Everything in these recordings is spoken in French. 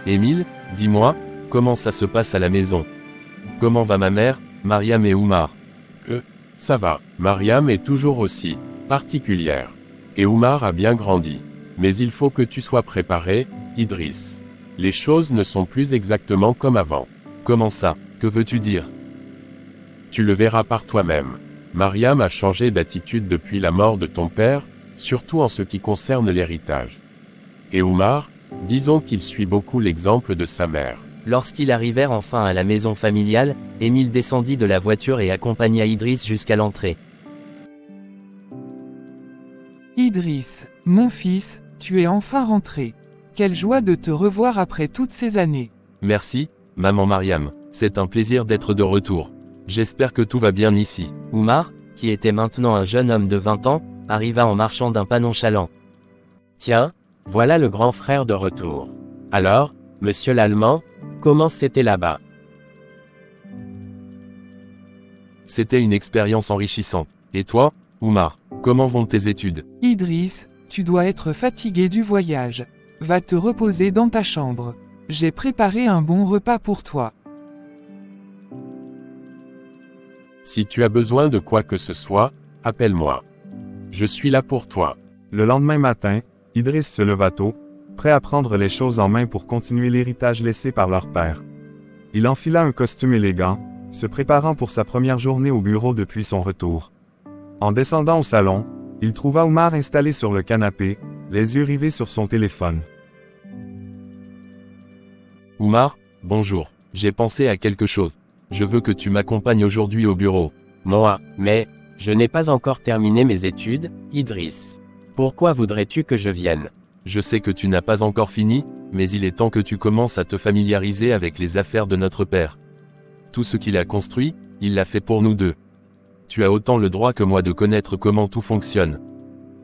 Émile, dis-moi, comment ça se passe à la maison? Comment va ma mère, Mariam et Oumar? Ça va, Mariam est toujours aussi particulière. Et Oumar a bien grandi. Mais il faut que tu sois préparé, Idriss. Les choses ne sont plus exactement comme avant. Comment ça? Que veux-tu dire? Tu le verras par toi-même. Mariam a changé d'attitude depuis la mort de ton père, surtout en ce qui concerne l'héritage. Et Oumar, disons qu'il suit beaucoup l'exemple de sa mère. Lorsqu'ils arrivèrent enfin à la maison familiale, Émile descendit de la voiture et accompagna Idriss jusqu'à l'entrée. Idriss, mon fils, tu es enfin rentré. Quelle joie de te revoir après toutes ces années. Merci, maman Mariam, c'est un plaisir d'être de retour. J'espère que tout va bien ici. Oumar, qui était maintenant un jeune homme de 20 ans, arriva en marchant d'un pas nonchalant. Tiens, voilà le grand frère de retour. Alors, monsieur l'Allemand, comment c'était là-bas? C'était une expérience enrichissante. Et toi, Oumar, comment vont tes études? Idriss, tu dois être fatigué du voyage. Va te reposer dans ta chambre. J'ai préparé un bon repas pour toi. Si tu as besoin de quoi que ce soit, appelle-moi. Je suis là pour toi. Le lendemain matin, Idriss se leva tôt, prêt à prendre les choses en main pour continuer l'héritage laissé par leur père. Il enfila un costume élégant, se préparant pour sa première journée au bureau depuis son retour. En descendant au salon, il trouva Oumar installé sur le canapé, les yeux rivés sur son téléphone. Oumar, bonjour. J'ai pensé à quelque chose. Je veux que tu m'accompagnes aujourd'hui au bureau. Moi, mais, je n'ai pas encore terminé mes études, Idriss. Pourquoi voudrais-tu que je vienne? Je sais que tu n'as pas encore fini, mais il est temps que tu commences à te familiariser avec les affaires de notre père. Tout ce qu'il a construit, il l'a fait pour nous deux. Tu as autant le droit que moi de connaître comment tout fonctionne.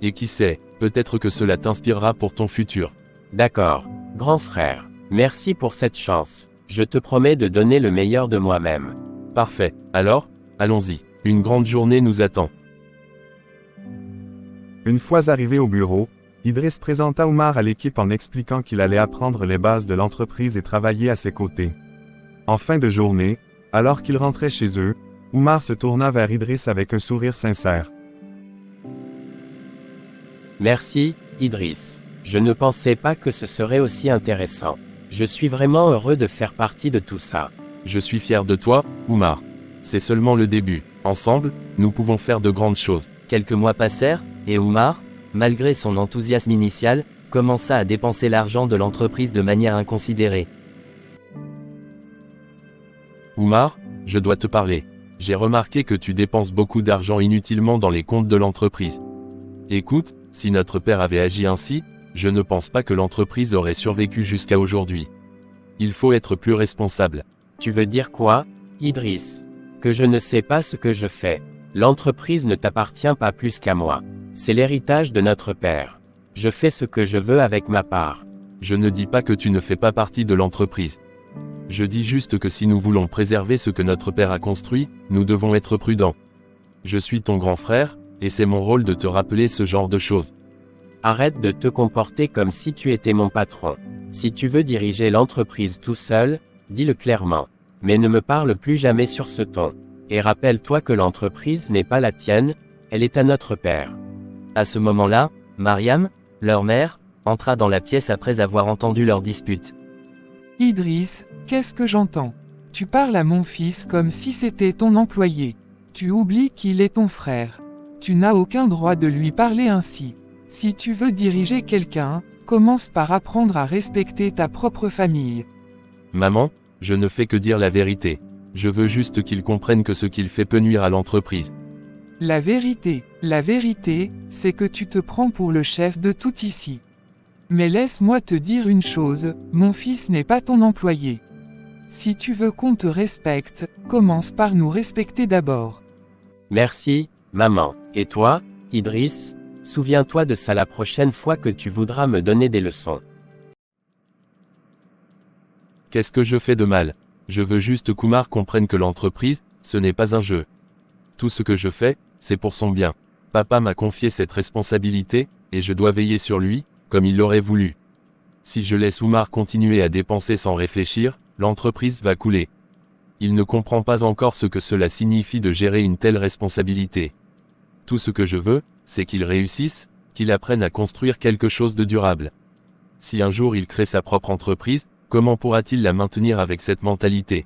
Et qui sait, peut-être que cela t'inspirera pour ton futur. D'accord, grand frère. Merci pour cette chance. Je te promets de donner le meilleur de moi-même. Parfait. Alors, allons-y. Une grande journée nous attend. Une fois arrivé au bureau, Idriss présenta Oumar à l'équipe en expliquant qu'il allait apprendre les bases de l'entreprise et travailler à ses côtés. En fin de journée, alors qu'ils rentraient chez eux, Oumar se tourna vers Idriss avec un sourire sincère. Merci, Idriss. Je ne pensais pas que ce serait aussi intéressant. Je suis vraiment heureux de faire partie de tout ça. Je suis fier de toi, Oumar. C'est seulement le début. Ensemble, nous pouvons faire de grandes choses. Quelques mois passèrent, et Oumar, malgré son enthousiasme initial, commença à dépenser l'argent de l'entreprise de manière inconsidérée. Oumar, je dois te parler. J'ai remarqué que tu dépenses beaucoup d'argent inutilement dans les comptes de l'entreprise. Écoute, si notre père avait agi ainsi, je ne pense pas que l'entreprise aurait survécu jusqu'à aujourd'hui. Il faut être plus responsable. Tu veux dire quoi, Idriss? Que je ne sais pas ce que je fais. L'entreprise ne t'appartient pas plus qu'à moi. C'est l'héritage de notre père. Je fais ce que je veux avec ma part. Je ne dis pas que tu ne fais pas partie de l'entreprise. Je dis juste que si nous voulons préserver ce que notre père a construit, nous devons être prudents. Je suis ton grand frère, et c'est mon rôle de te rappeler ce genre de choses. Arrête de te comporter comme si tu étais mon patron. Si tu veux diriger l'entreprise tout seul, dis-le clairement. Mais ne me parle plus jamais sur ce ton. Et rappelle-toi que l'entreprise n'est pas la tienne, elle est à notre père. À ce moment-là, Mariam, leur mère, entra dans la pièce après avoir entendu leur dispute. Idriss, qu'est-ce que j'entends? Tu parles à mon fils comme si c'était ton employé. Tu oublies qu'il est ton frère. Tu n'as aucun droit de lui parler ainsi. Si tu veux diriger quelqu'un, commence par apprendre à respecter ta propre famille. Maman, je ne fais que dire la vérité. Je veux juste qu'il comprenne que ce qu'il fait peut nuire à l'entreprise. La vérité, c'est que tu te prends pour le chef de tout ici. Mais laisse-moi te dire une chose, mon fils n'est pas ton employé. Si tu veux qu'on te respecte, commence par nous respecter d'abord. Merci, maman. Et toi, Idriss? Souviens-toi de ça la prochaine fois que tu voudras me donner des leçons. Qu'est-ce que je fais de mal? Je veux juste qu'Oumar comprenne que l'entreprise, ce n'est pas un jeu. Tout ce que je fais, c'est pour son bien. Papa m'a confié cette responsabilité, et je dois veiller sur lui, comme il l'aurait voulu. Si je laisse Oumar continuer à dépenser sans réfléchir, l'entreprise va couler. Il ne comprend pas encore ce que cela signifie de gérer une telle responsabilité. Tout ce que je veux, c'est qu'il réussisse, qu'il apprenne à construire quelque chose de durable. Si un jour il crée sa propre entreprise, comment pourra-t-il la maintenir avec cette mentalité?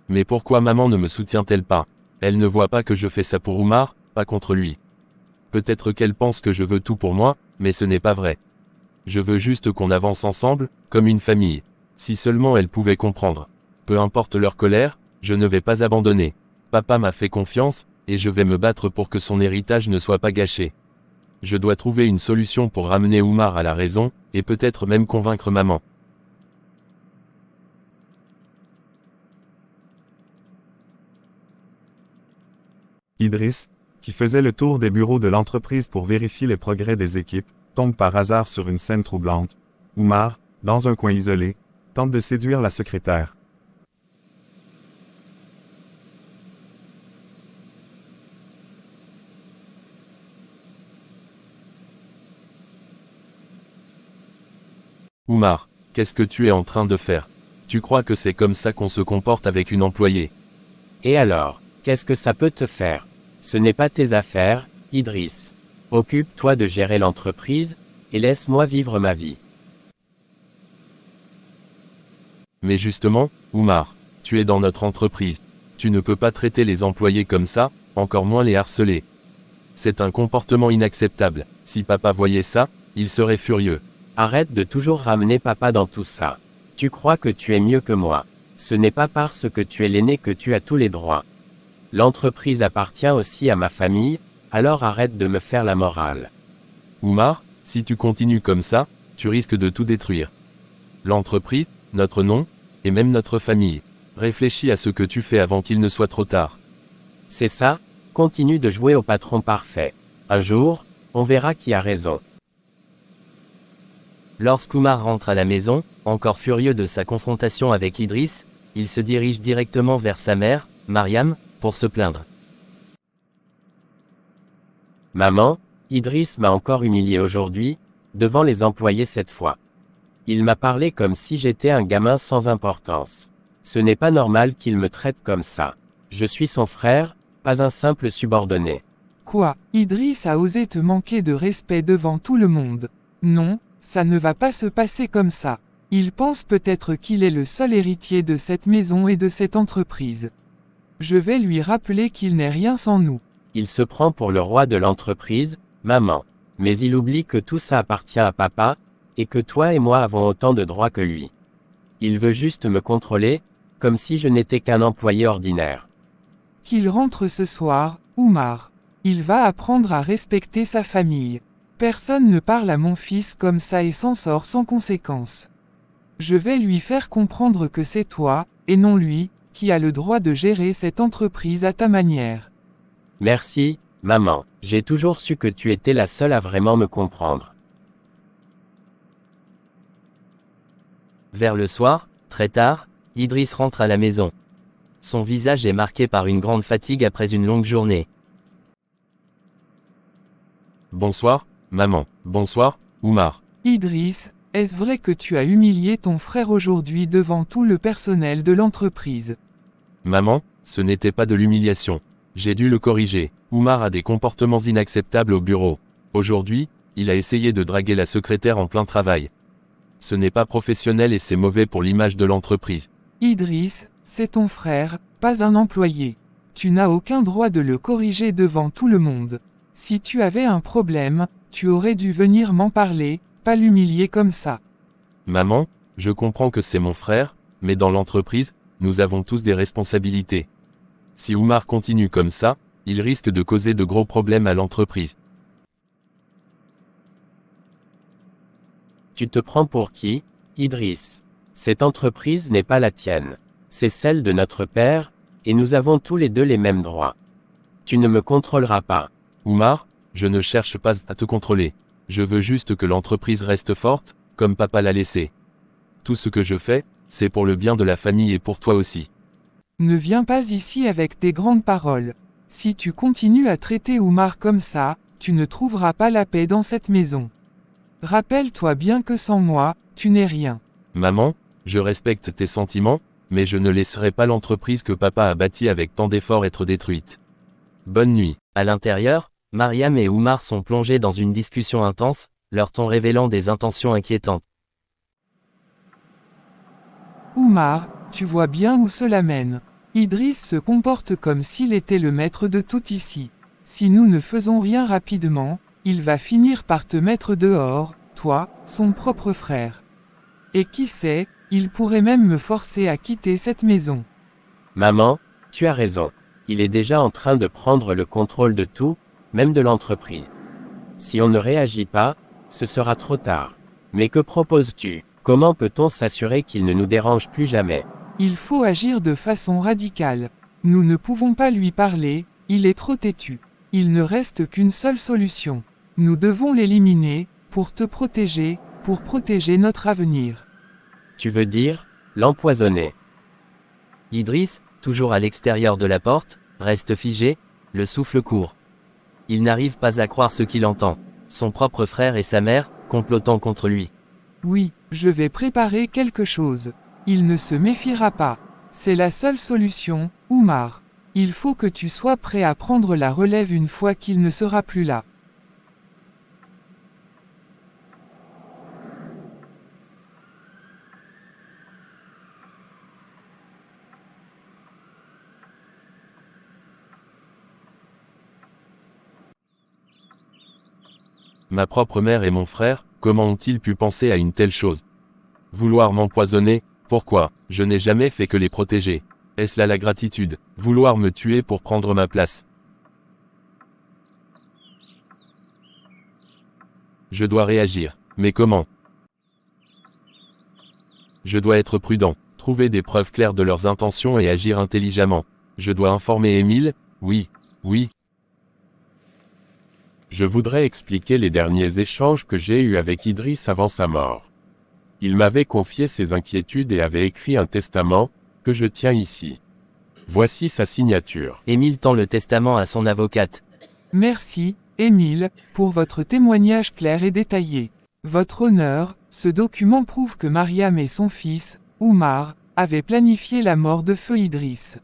Mais pourquoi maman ne me soutient-elle pas? Elle ne voit pas que je fais ça pour Oumar, pas contre lui. Peut-être qu'elle pense que je veux tout pour moi, mais ce n'est pas vrai. Je veux juste qu'on avance ensemble, comme une famille. Si seulement elle pouvait comprendre. Peu importe leur colère, je ne vais pas abandonner. Papa m'a fait confiance, et je vais me battre pour que son héritage ne soit pas gâché. Je dois trouver une solution pour ramener Oumar à la raison, et peut-être même convaincre maman. Idriss, qui faisait le tour des bureaux de l'entreprise pour vérifier les progrès des équipes, tombe par hasard sur une scène troublante. Oumar, dans un coin isolé, tente de séduire la secrétaire. Oumar, qu'est-ce que tu es en train de faire? Tu crois que c'est comme ça qu'on se comporte avec une employée? Et alors, qu'est-ce que ça peut te faire? Ce n'est pas tes affaires, Idriss. Occupe-toi de gérer l'entreprise, et laisse-moi vivre ma vie. Mais justement, Oumar, tu es dans notre entreprise. Tu ne peux pas traiter les employés comme ça, encore moins les harceler. C'est un comportement inacceptable. Si papa voyait ça, il serait furieux. Arrête de toujours ramener papa dans tout ça. Tu crois que tu es mieux que moi. Ce n'est pas parce que tu es l'aîné que tu as tous les droits. L'entreprise appartient aussi à ma famille, alors arrête de me faire la morale. Oumar, si tu continues comme ça, tu risques de tout détruire. L'entreprise, notre nom, et même notre famille. Réfléchis à ce que tu fais avant qu'il ne soit trop tard. C'est ça, continue de jouer au patron parfait. Un jour, on verra qui a raison. Lorsqu'Oumar rentre à la maison, encore furieux de sa confrontation avec Idriss, il se dirige directement vers sa mère, Mariam, pour se plaindre. Maman, Idriss m'a encore humilié aujourd'hui, devant les employés cette fois. Il m'a parlé comme si j'étais un gamin sans importance. Ce n'est pas normal qu'il me traite comme ça. Je suis son frère, pas un simple subordonné. Quoi, Idriss a osé te manquer de respect devant tout le monde? Non, ça ne va pas se passer comme ça. Il pense peut-être qu'il est le seul héritier de cette maison et de cette entreprise. Je vais lui rappeler qu'il n'est rien sans nous. Il se prend pour le roi de l'entreprise, maman. Mais il oublie que tout ça appartient à papa, et que toi et moi avons autant de droits que lui. Il veut juste me contrôler, comme si je n'étais qu'un employé ordinaire. Qu'il rentre ce soir, Oumar. Il va apprendre à respecter sa famille. Personne ne parle à mon fils comme ça et s'en sort sans conséquence. Je vais lui faire comprendre que c'est toi, et non lui, qui a le droit de gérer cette entreprise à ta manière. Merci, maman. J'ai toujours su que tu étais la seule à vraiment me comprendre. Vers le soir, très tard, Idriss rentre à la maison. Son visage est marqué par une grande fatigue après une longue journée. Bonsoir, maman. Bonsoir, Oumar. Idriss, est-ce vrai que tu as humilié ton frère aujourd'hui devant tout le personnel de l'entreprise? Maman, ce n'était pas de l'humiliation. J'ai dû le corriger. Oumar a des comportements inacceptables au bureau. Aujourd'hui, il a essayé de draguer la secrétaire en plein travail. Ce n'est pas professionnel et c'est mauvais pour l'image de l'entreprise. Idriss, c'est ton frère, pas un employé. Tu n'as aucun droit de le corriger devant tout le monde. Si tu avais un problème, tu aurais dû venir m'en parler, pas l'humilier comme ça. Maman, je comprends que c'est mon frère, mais dans l'entreprise, nous avons tous des responsabilités. Si Oumar continue comme ça, il risque de causer de gros problèmes à l'entreprise. Tu te prends pour qui, Idriss? Cette entreprise n'est pas la tienne. C'est celle de notre père, et nous avons tous les deux les mêmes droits. Tu ne me contrôleras pas. Oumar, je ne cherche pas à te contrôler. Je veux juste que l'entreprise reste forte, comme papa l'a laissé. Tout ce que je fais, c'est pour le bien de la famille et pour toi aussi. Ne viens pas ici avec tes grandes paroles. Si tu continues à traiter Oumar comme ça, tu ne trouveras pas la paix dans cette maison. Rappelle-toi bien que sans moi, tu n'es rien. Maman, je respecte tes sentiments, mais je ne laisserai pas l'entreprise que papa a bâtie avec tant d'efforts être détruite. Bonne nuit. À l'intérieur, Mariam et Oumar sont plongés dans une discussion intense, leur ton révélant des intentions inquiétantes. Oumar, tu vois bien où cela mène. Idriss se comporte comme s'il était le maître de tout ici. Si nous ne faisons rien rapidement, il va finir par te mettre dehors, toi, son propre frère. Et qui sait, il pourrait même me forcer à quitter cette maison. Maman, tu as raison. Il est déjà en train de prendre le contrôle de tout, même de l'entreprise. Si on ne réagit pas, ce sera trop tard. Mais que proposes-tu? Comment peut-on s'assurer qu'il ne nous dérange plus jamais? Il faut agir de façon radicale. Nous ne pouvons pas lui parler, il est trop têtu. Il ne reste qu'une seule solution. Nous devons l'éliminer, pour te protéger, pour protéger notre avenir. Tu veux dire, l'empoisonner? Idriss, toujours à l'extérieur de la porte, reste figé, le souffle court. Il n'arrive pas à croire ce qu'il entend. Son propre frère et sa mère, complotant contre lui. Oui, je vais préparer quelque chose. Il ne se méfiera pas. C'est la seule solution, Oumar. Il faut que tu sois prêt à prendre la relève une fois qu'il ne sera plus là. Ma propre mère et mon frère, comment ont-ils pu penser à une telle chose? Vouloir m'empoisonner, pourquoi? Je n'ai jamais fait que les protéger. Est-ce là la gratitude? Vouloir me tuer pour prendre ma place? Je dois réagir. Mais comment? Je dois être prudent, trouver des preuves claires de leurs intentions et agir intelligemment. Je dois informer Émile, oui, oui. Je voudrais expliquer les derniers échanges que j'ai eus avec Idriss avant sa mort. Il m'avait confié ses inquiétudes et avait écrit un testament, que je tiens ici. Voici sa signature. Émile tend le testament à son avocate. Merci, Émile, pour votre témoignage clair et détaillé. Votre honneur, ce document prouve que Mariam et son fils, Oumar, avaient planifié la mort de feu Idriss.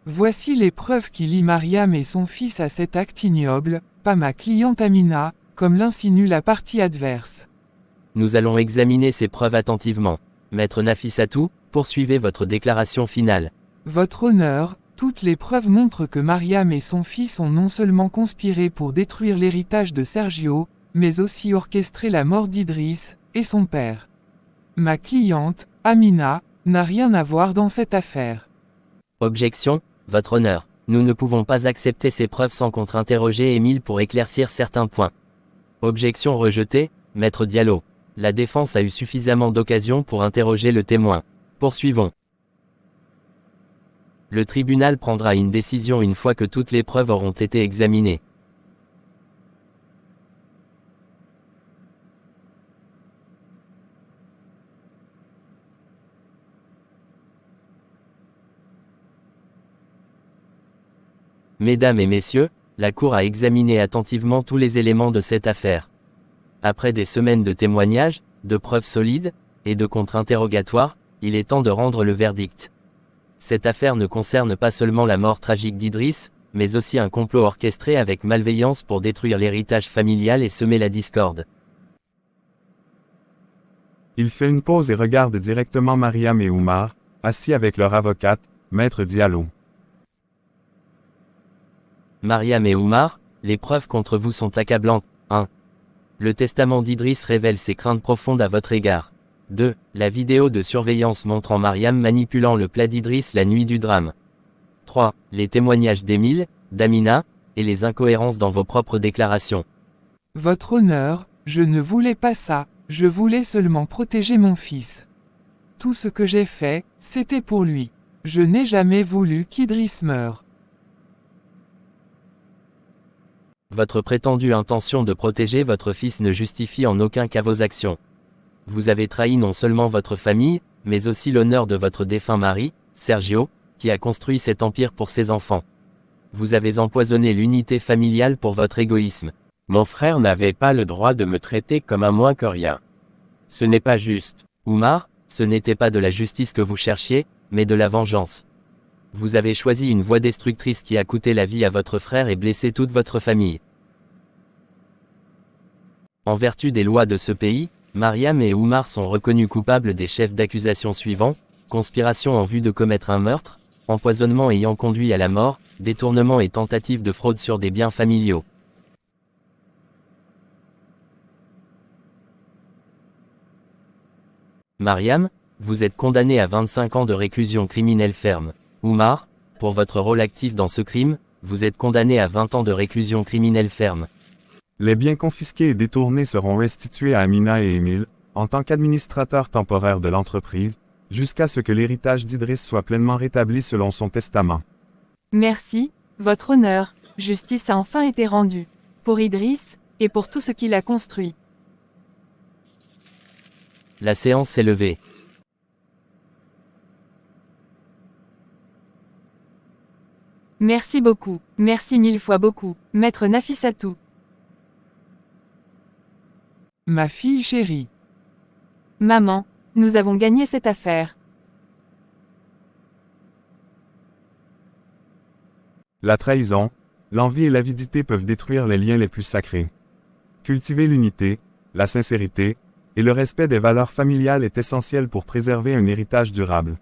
Voici les preuves qui lient Mariam et son fils à cet acte ignoble, pas ma cliente Amina, comme l'insinue la partie adverse. Nous allons examiner ces preuves attentivement. Maître Nafissatou, poursuivez votre déclaration finale. Votre honneur, toutes les preuves montrent que Mariam et son fils ont non seulement conspiré pour détruire l'héritage de Sergio, mais aussi orchestré la mort d'Idriss, et son père. Ma cliente, Amina, n'a rien à voir dans cette affaire. Objection, votre honneur. Nous ne pouvons pas accepter ces preuves sans contre-interroger Émile pour éclaircir certains points. Objection rejetée, Maître Diallo. La défense a eu suffisamment d'occasions pour interroger le témoin. Poursuivons. Le tribunal prendra une décision une fois que toutes les preuves auront été examinées. Mesdames et messieurs, la Cour a examiné attentivement tous les éléments de cette affaire. Après des semaines de témoignages, de preuves solides, et de contre-interrogatoires, il est temps de rendre le verdict. Cette affaire ne concerne pas seulement la mort tragique d'Idriss, mais aussi un complot orchestré avec malveillance pour détruire l'héritage familial et semer la discorde. Il fait une pause et regarde directement Mariam et Oumar, assis avec leur avocate, Maître Diallo. Mariam et Oumar, les preuves contre vous sont accablantes. 1. Le testament d'Idriss révèle ses craintes profondes à votre égard. 2. La vidéo de surveillance montrant Mariam manipulant le plat d'Idriss la nuit du drame. 3. Les témoignages d'Émile, d'Amina, et les incohérences dans vos propres déclarations. Votre honneur, je ne voulais pas ça, je voulais seulement protéger mon fils. Tout ce que j'ai fait, c'était pour lui. Je n'ai jamais voulu qu'Idriss meure. Votre prétendue intention de protéger votre fils ne justifie en aucun cas vos actions. Vous avez trahi non seulement votre famille, mais aussi l'honneur de votre défunt mari, Sergio, qui a construit cet empire pour ses enfants. Vous avez empoisonné l'unité familiale pour votre égoïsme. Mon frère n'avait pas le droit de me traiter comme un moins que rien. Ce n'est pas juste. Oumar, ce n'était pas de la justice que vous cherchiez, mais de la vengeance. Vous avez choisi une voie destructrice qui a coûté la vie à votre frère et blessé toute votre famille. En vertu des lois de ce pays, Mariam et Oumar sont reconnus coupables des chefs d'accusation suivants: conspiration en vue de commettre un meurtre, empoisonnement ayant conduit à la mort, détournement et tentative de fraude sur des biens familiaux. Mariam, vous êtes condamné à 25 ans de réclusion criminelle ferme. Oumar, pour votre rôle actif dans ce crime, vous êtes condamné à 20 ans de réclusion criminelle ferme. Les biens confisqués et détournés seront restitués à Amina et Émile, en tant qu'administrateurs temporaires de l'entreprise, jusqu'à ce que l'héritage d'Idriss soit pleinement rétabli selon son testament. Merci, votre honneur, justice a enfin été rendue. Pour Idriss, et pour tout ce qu'il a construit. La séance est levée. Merci beaucoup, merci 1000 fois beaucoup, maître Nafissatou. Ma fille chérie. Maman, nous avons gagné cette affaire. La trahison, l'envie et l'avidité peuvent détruire les liens les plus sacrés. Cultiver l'unité, la sincérité, et le respect des valeurs familiales est essentiel pour préserver un héritage durable.